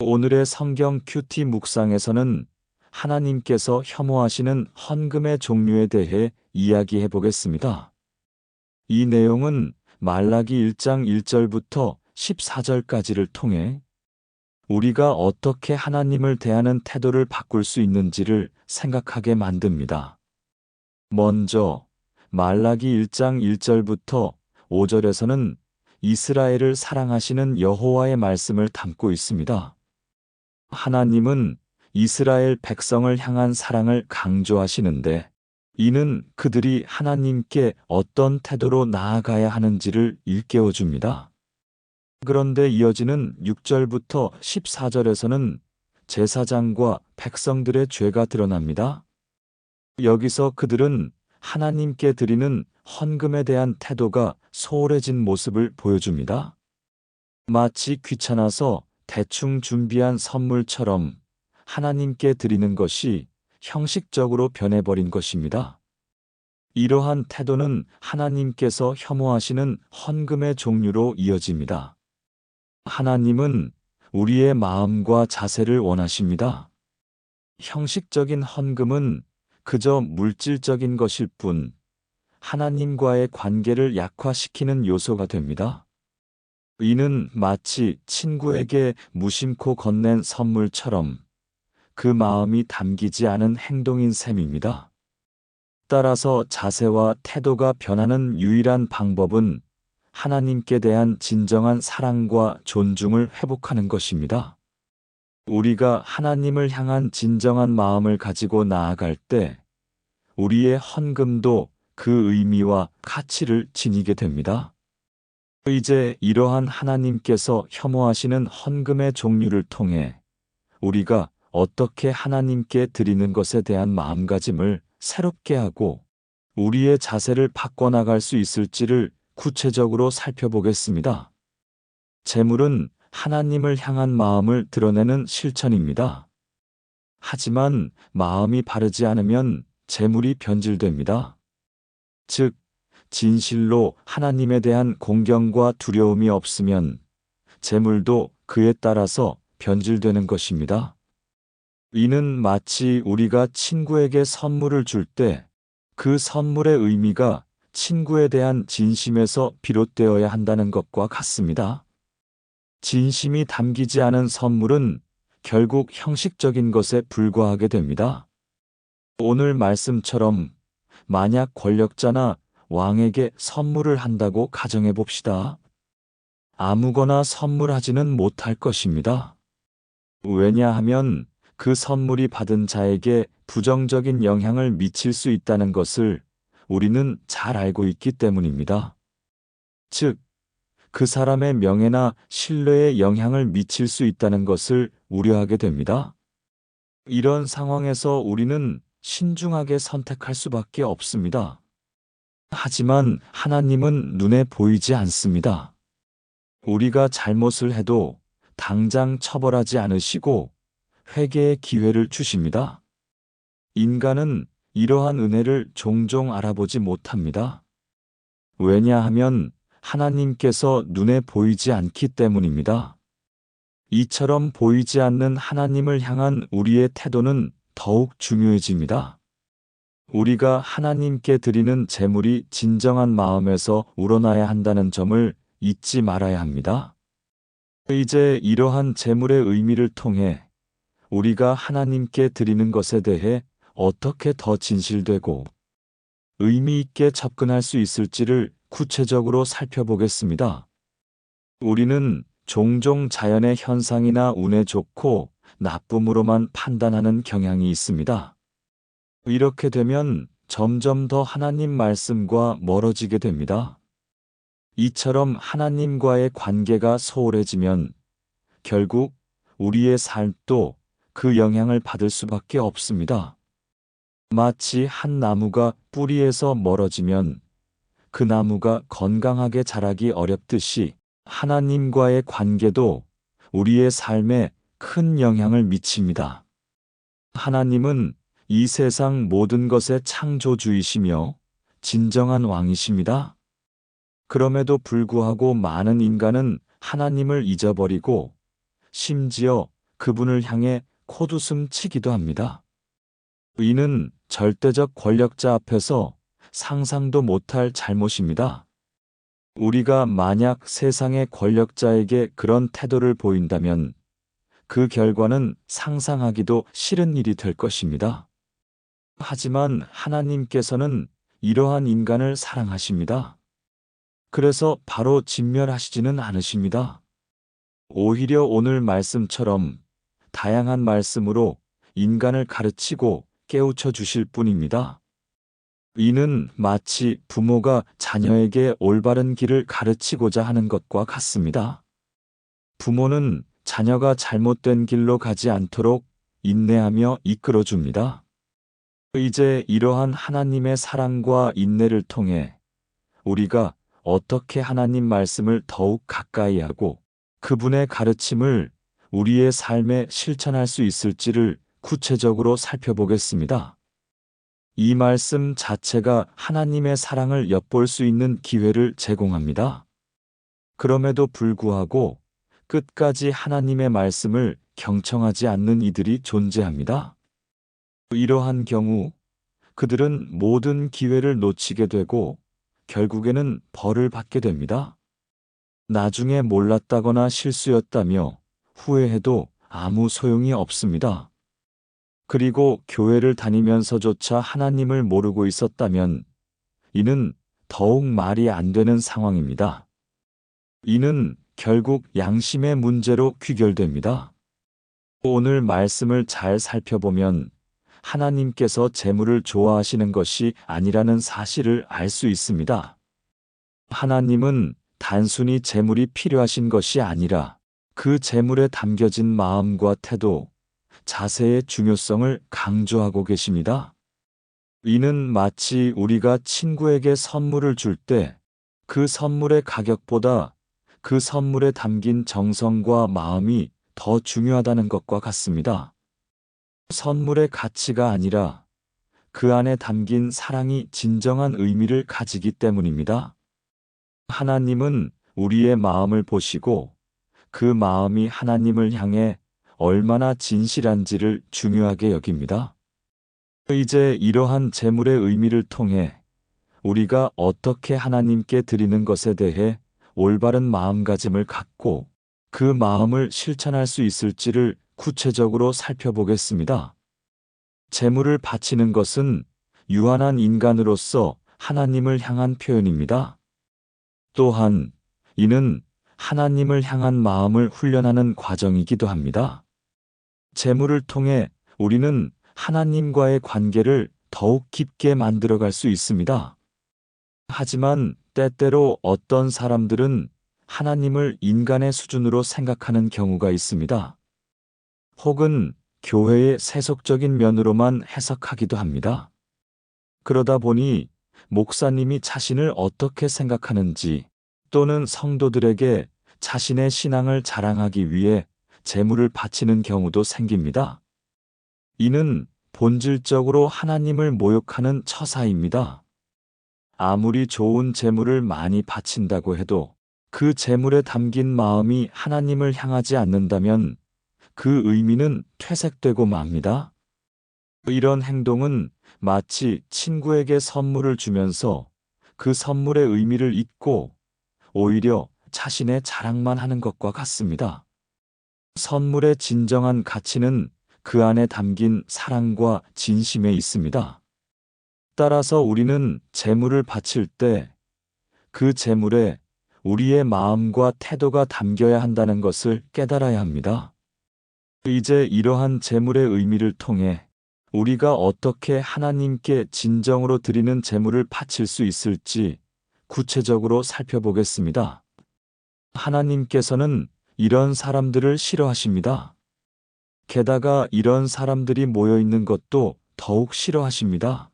오늘의 성경 큐티 묵상에서는 하나님께서 혐오하시는 헌금의 종류에 대해 이야기해 보겠습니다. 이 내용은 말라기 1장 1절부터 14절까지를 통해 우리가 어떻게 하나님을 대하는 태도를 바꿀 수 있는지를 생각하게 만듭니다. 먼저 말라기 1장 1절부터 5절에서는 이스라엘을 사랑하시는 여호와의 말씀을 담고 있습니다. 하나님은 이스라엘 백성을 향한 사랑을 강조하시는데, 이는 그들이 하나님께 어떤 태도로 나아가야 하는지를 일깨워 줍니다. 그런데 이어지는 6절부터 14절에서는 제사장과 백성들의 죄가 드러납니다. 여기서 그들은 하나님께 드리는 헌금에 대한 태도가 소홀해진 모습을 보여줍니다. 마치 귀찮아서 대충 준비한 선물처럼 하나님께 드리는 것이 형식적으로 변해버린 것입니다. 이러한 태도는 하나님께서 혐오하시는 헌금의 종류로 이어집니다. 하나님은 우리의 마음과 자세를 원하십니다. 형식적인 헌금은 그저 물질적인 것일 뿐 하나님과의 관계를 약화시키는 요소가 됩니다. 이는 마치 친구에게 무심코 건넨 선물처럼 그 마음이 담기지 않은 행동인 셈입니다. 따라서 자세와 태도가 변하는 유일한 방법은 하나님께 대한 진정한 사랑과 존중을 회복하는 것입니다. 우리가 하나님을 향한 진정한 마음을 가지고 나아갈 때 우리의 헌금도 그 의미와 가치를 지니게 됩니다. 이제 이러한 하나님께서 혐오하시는 헌금의 종류를 통해 우리가 어떻게 하나님께 드리는 것에 대한 마음가짐을 새롭게 하고 우리의 자세를 바꿔나갈 수 있을지를 구체적으로 살펴보겠습니다. 재물은 하나님을 향한 마음을 드러내는 실천입니다. 하지만 마음이 바르지 않으면 재물이 변질됩니다. 즉, 진실로 하나님에 대한 공경과 두려움이 없으면 재물도 그에 따라서 변질되는 것입니다. 이는 마치 우리가 친구에게 선물을 줄 때 그 선물의 의미가 친구에 대한 진심에서 비롯되어야 한다는 것과 같습니다. 진심이 담기지 않은 선물은 결국 형식적인 것에 불과하게 됩니다. 오늘 말씀처럼 만약 권력자나 왕에게 선물을 한다고 가정해 봅시다. 아무거나 선물하지는 못할 것입니다. 왜냐하면 그 선물이 받은 자에게 부정적인 영향을 미칠 수 있다는 것을 우리는 잘 알고 있기 때문입니다. 즉, 그 사람의 명예나 신뢰에 영향을 미칠 수 있다는 것을 우려하게 됩니다. 이런 상황에서 우리는 신중하게 선택할 수밖에 없습니다. 하지만 하나님은 눈에 보이지 않습니다. 우리가 잘못을 해도 당장 처벌하지 않으시고 회개의 기회를 주십니다. 인간은 이러한 은혜를 종종 알아보지 못합니다. 왜냐하면 하나님께서 눈에 보이지 않기 때문입니다. 이처럼 보이지 않는 하나님을 향한 우리의 태도는 더욱 중요해집니다. 우리가 하나님께 드리는 재물이 진정한 마음에서 우러나야 한다는 점을 잊지 말아야 합니다. 이제 이러한 재물의 의미를 통해 우리가 하나님께 드리는 것에 대해 어떻게 더 진실되고 의미 있게 접근할 수 있을지를 구체적으로 살펴보겠습니다. 우리는 종종 자연의 현상이나 운에 좋고 나쁨으로만 판단하는 경향이 있습니다. 이렇게 되면 점점 더 하나님 말씀과 멀어지게 됩니다. 이처럼 하나님과의 관계가 소홀해지면 결국 우리의 삶도 그 영향을 받을 수밖에 없습니다. 마치 한 나무가 뿌리에서 멀어지면 그 나무가 건강하게 자라기 어렵듯이 하나님과의 관계도 우리의 삶에 큰 영향을 미칩니다. 하나님은 이 세상 모든 것의 창조주이시며 진정한 왕이십니다. 그럼에도 불구하고 많은 인간은 하나님을 잊어버리고 심지어 그분을 향해 콧웃음 치기도 합니다. 이는 절대적 권력자 앞에서 상상도 못할 잘못입니다. 우리가 만약 세상의 권력자에게 그런 태도를 보인다면 그 결과는 상상하기도 싫은 일이 될 것입니다. 하지만 하나님께서는 이러한 인간을 사랑하십니다. 그래서 바로 진멸하시지는 않으십니다. 오히려 오늘 말씀처럼 다양한 말씀으로 인간을 가르치고 깨우쳐 주실 뿐입니다. 이는 마치 부모가 자녀에게 올바른 길을 가르치고자 하는 것과 같습니다. 부모는 자녀가 잘못된 길로 가지 않도록 인내하며 이끌어 줍니다. 이제 이러한 하나님의 사랑과 인내를 통해 우리가 어떻게 하나님 말씀을 더욱 가까이 하고 그분의 가르침을 우리의 삶에 실천할 수 있을지를 구체적으로 살펴보겠습니다. 이 말씀 자체가 하나님의 사랑을 엿볼 수 있는 기회를 제공합니다. 그럼에도 불구하고 끝까지 하나님의 말씀을 경청하지 않는 이들이 존재합니다. 이러한 경우 그들은 모든 기회를 놓치게 되고 결국에는 벌을 받게 됩니다. 나중에 몰랐다거나 실수였다며 후회해도 아무 소용이 없습니다. 그리고 교회를 다니면서조차 하나님을 모르고 있었다면 이는 더욱 말이 안 되는 상황입니다. 이는 결국 양심의 문제로 귀결됩니다. 오늘 말씀을 잘 살펴보면 하나님께서 재물을 좋아하시는 것이 아니라는 사실을 알 수 있습니다. 하나님은 단순히 재물이 필요하신 것이 아니라 그 재물에 담겨진 마음과 태도, 자세의 중요성을 강조하고 계십니다. 이는 마치 우리가 친구에게 선물을 줄 때 그 선물의 가격보다 그 선물에 담긴 정성과 마음이 더 중요하다는 것과 같습니다. 선물의 가치가 아니라 그 안에 담긴 사랑이 진정한 의미를 가지기 때문입니다. 하나님은 우리의 마음을 보시고 그 마음이 하나님을 향해 얼마나 진실한지를 중요하게 여깁니다. 이제 이러한 재물의 의미를 통해 우리가 어떻게 하나님께 드리는 것에 대해 올바른 마음가짐을 갖고 그 마음을 실천할 수 있을지를 구체적으로 살펴보겠습니다. 재물을 바치는 것은 유한한 인간으로서 하나님을 향한 표현입니다. 또한 이는 하나님을 향한 마음을 훈련하는 과정이기도 합니다. 재물을 통해 우리는 하나님과의 관계를 더욱 깊게 만들어갈 수 있습니다. 하지만 때때로 어떤 사람들은 하나님을 인간의 수준으로 생각하는 경우가 있습니다. 혹은 교회의 세속적인 면으로만 해석하기도 합니다. 그러다 보니 목사님이 자신을 어떻게 생각하는지 또는 성도들에게 자신의 신앙을 자랑하기 위해 재물을 바치는 경우도 생깁니다. 이는 본질적으로 하나님을 모욕하는 처사입니다. 아무리 좋은 재물을 많이 바친다고 해도 그 재물에 담긴 마음이 하나님을 향하지 않는다면 그 의미는 퇴색되고 맙니다. 이런 행동은 마치 친구에게 선물을 주면서 그 선물의 의미를 잊고 오히려 자신의 자랑만 하는 것과 같습니다. 선물의 진정한 가치는 그 안에 담긴 사랑과 진심에 있습니다. 따라서 우리는 재물을 바칠 때 그 재물에 우리의 마음과 태도가 담겨야 한다는 것을 깨달아야 합니다. 이제 이러한 재물의 의미를 통해 우리가 어떻게 하나님께 진정으로 드리는 재물을 바칠 수 있을지 구체적으로 살펴보겠습니다. 하나님께서는 이런 사람들을 싫어하십니다. 게다가 이런 사람들이 모여 있는 것도 더욱 싫어하십니다.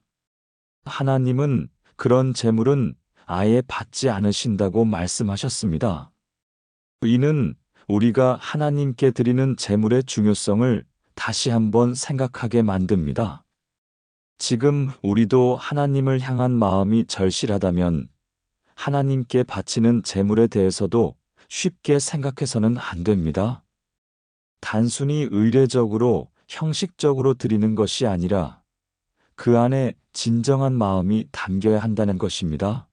하나님은 그런 재물은 아예 받지 않으신다고 말씀하셨습니다. 이는 우리가 하나님께 드리는 재물의 중요성을 다시 한번 생각하게 만듭니다. 지금 우리도 하나님을 향한 마음이 절실하다면 하나님께 바치는 재물에 대해서도 쉽게 생각해서는 안 됩니다. 단순히 의례적으로 형식적으로 드리는 것이 아니라 그 안에 진정한 마음이 담겨야 한다는 것입니다.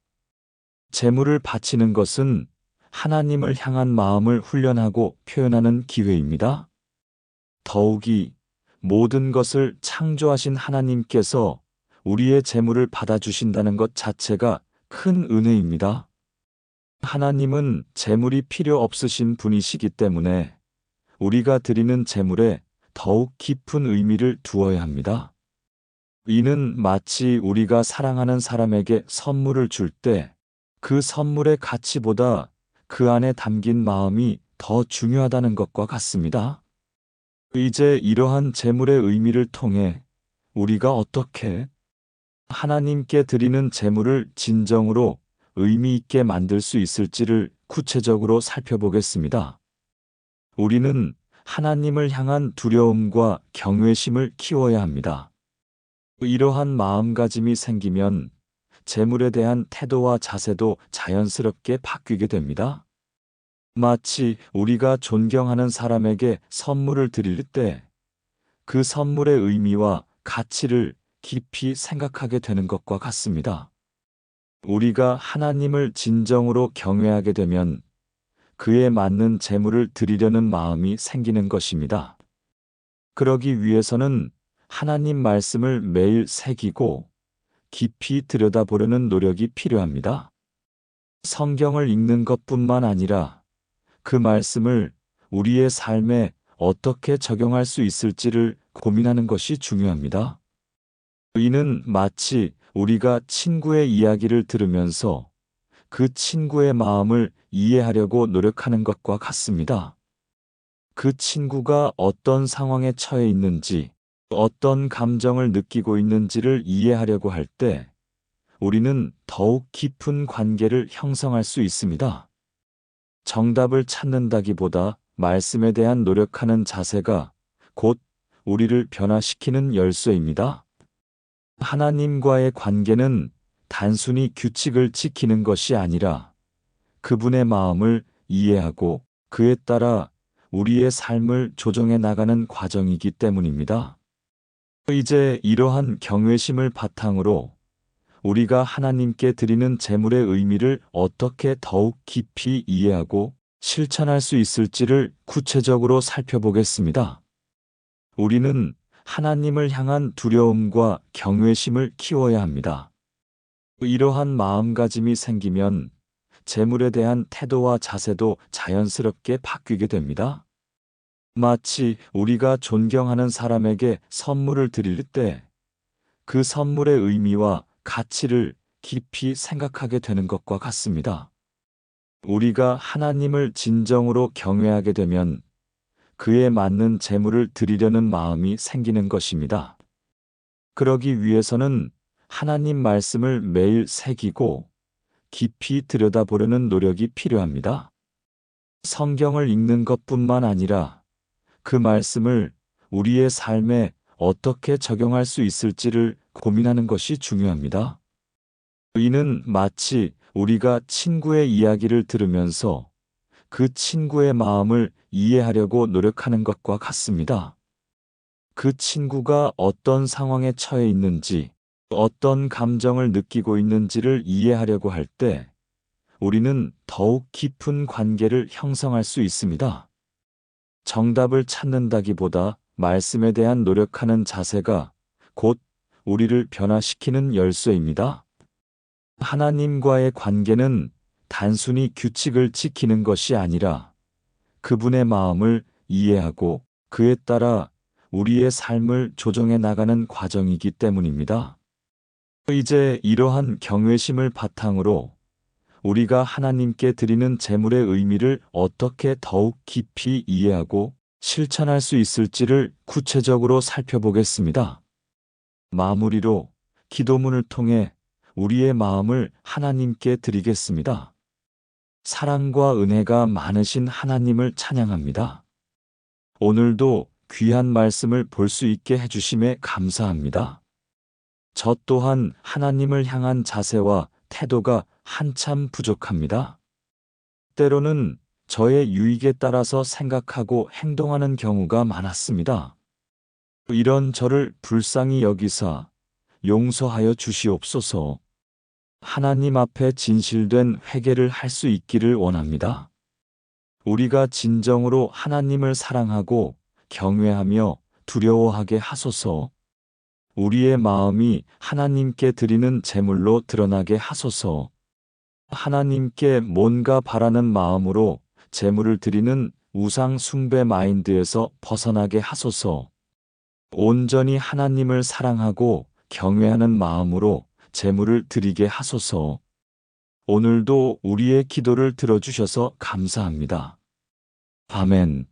제물을 바치는 것은 하나님을 향한 마음을 훈련하고 표현하는 기회입니다. 더욱이 모든 것을 창조하신 하나님께서 우리의 제물을 받아주신다는 것 자체가 큰 은혜입니다. 하나님은 제물이 필요 없으신 분이시기 때문에 우리가 드리는 제물에 더욱 깊은 의미를 두어야 합니다. 이는 마치 우리가 사랑하는 사람에게 선물을 줄 때 그 선물의 가치보다 그 안에 담긴 마음이 더 중요하다는 것과 같습니다. 이제 이러한 제물의 의미를 통해 우리가 어떻게 하나님께 드리는 제물을 진정으로 의미 있게 만들 수 있을지를 구체적으로 살펴보겠습니다. 우리는 하나님을 향한 두려움과 경외심을 키워야 합니다. 이러한 마음가짐이 생기면 제물에 대한 태도와 자세도 자연스럽게 바뀌게 됩니다. 마치 우리가 존경하는 사람에게 선물을 드릴 때 그 선물의 의미와 가치를 깊이 생각하게 되는 것과 같습니다. 우리가 하나님을 진정으로 경외하게 되면 그에 맞는 제물을 드리려는 마음이 생기는 것입니다. 그러기 위해서는 하나님 말씀을 매일 새기고 깊이 들여다보려는 노력이 필요합니다. 성경을 읽는 것뿐만 아니라 그 말씀을 우리의 삶에 어떻게 적용할 수 있을지를 고민하는 것이 중요합니다. 이는 마치 우리가 친구의 이야기를 들으면서 그 친구의 마음을 이해하려고 노력하는 것과 같습니다. 그 친구가 어떤 상황에 처해 있는지, 어떤 감정을 느끼고 있는지를 이해하려고 할 때 우리는 더욱 깊은 관계를 형성할 수 있습니다. 정답을 찾는다기보다 말씀에 대한 노력하는 자세가 곧 우리를 변화시키는 열쇠입니다. 하나님과의 관계는 단순히 규칙을 지키는 것이 아니라 그분의 마음을 이해하고 그에 따라 우리의 삶을 조정해 나가는 과정이기 때문입니다. 이제 이러한 경외심을 바탕으로 우리가 하나님께 드리는 제물의 의미를 어떻게 더욱 깊이 이해하고 실천할 수 있을지를 구체적으로 살펴보겠습니다. 우리는 하나님을 향한 두려움과 경외심을 키워야 합니다. 이러한 마음가짐이 생기면 제물에 대한 태도와 자세도 자연스럽게 바뀌게 됩니다. 마치 우리가 존경하는 사람에게 선물을 드릴 때 그 선물의 의미와 가치를 깊이 생각하게 되는 것과 같습니다. 우리가 하나님을 진정으로 경외하게 되면 그에 맞는 제물을 드리려는 마음이 생기는 것입니다. 그러기 위해서는 하나님 말씀을 매일 새기고 깊이 들여다보려는 노력이 필요합니다. 성경을 읽는 것뿐만 아니라 그 말씀을 우리의 삶에 어떻게 적용할 수 있을지를 고민하는 것이 중요합니다. 이는 마치 우리가 친구의 이야기를 들으면서 그 친구의 마음을 이해하려고 노력하는 것과 같습니다. 그 친구가 어떤 상황에 처해 있는지, 어떤 감정을 느끼고 있는지를 이해하려고 할 때 우리는 더욱 깊은 관계를 형성할 수 있습니다. 정답을 찾는다기보다 말씀에 대한 노력하는 자세가 곧 우리를 변화시키는 열쇠입니다. 하나님과의 관계는 단순히 규칙을 지키는 것이 아니라 그분의 마음을 이해하고 그에 따라 우리의 삶을 조정해 나가는 과정이기 때문입니다. 이제 이러한 경외심을 바탕으로 우리가 하나님께 드리는 제물의 의미를 어떻게 더욱 깊이 이해하고 실천할 수 있을지를 구체적으로 살펴보겠습니다. 마무리로 기도문을 통해 우리의 마음을 하나님께 드리겠습니다. 사랑과 은혜가 많으신 하나님을 찬양합니다. 오늘도 귀한 말씀을 볼 수 있게 해주심에 감사합니다. 저 또한 하나님을 향한 자세와 태도가 한참 부족합니다. 때로는 저의 유익에 따라서 생각하고 행동하는 경우가 많았습니다. 이런 저를 불쌍히 여기사 용서하여 주시옵소서. 하나님 앞에 진실된 회개를 할 수 있기를 원합니다. 우리가 진정으로 하나님을 사랑하고 경외하며 두려워하게 하소서. 우리의 마음이 하나님께 드리는 제물로 드러나게 하소서. 하나님께 뭔가 바라는 마음으로 제물을 드리는 우상 숭배 마인드에서 벗어나게 하소서. 온전히 하나님을 사랑하고 경외하는 마음으로 제물을 드리게 하소서. 오늘도 우리의 기도를 들어주셔서 감사합니다. 아멘.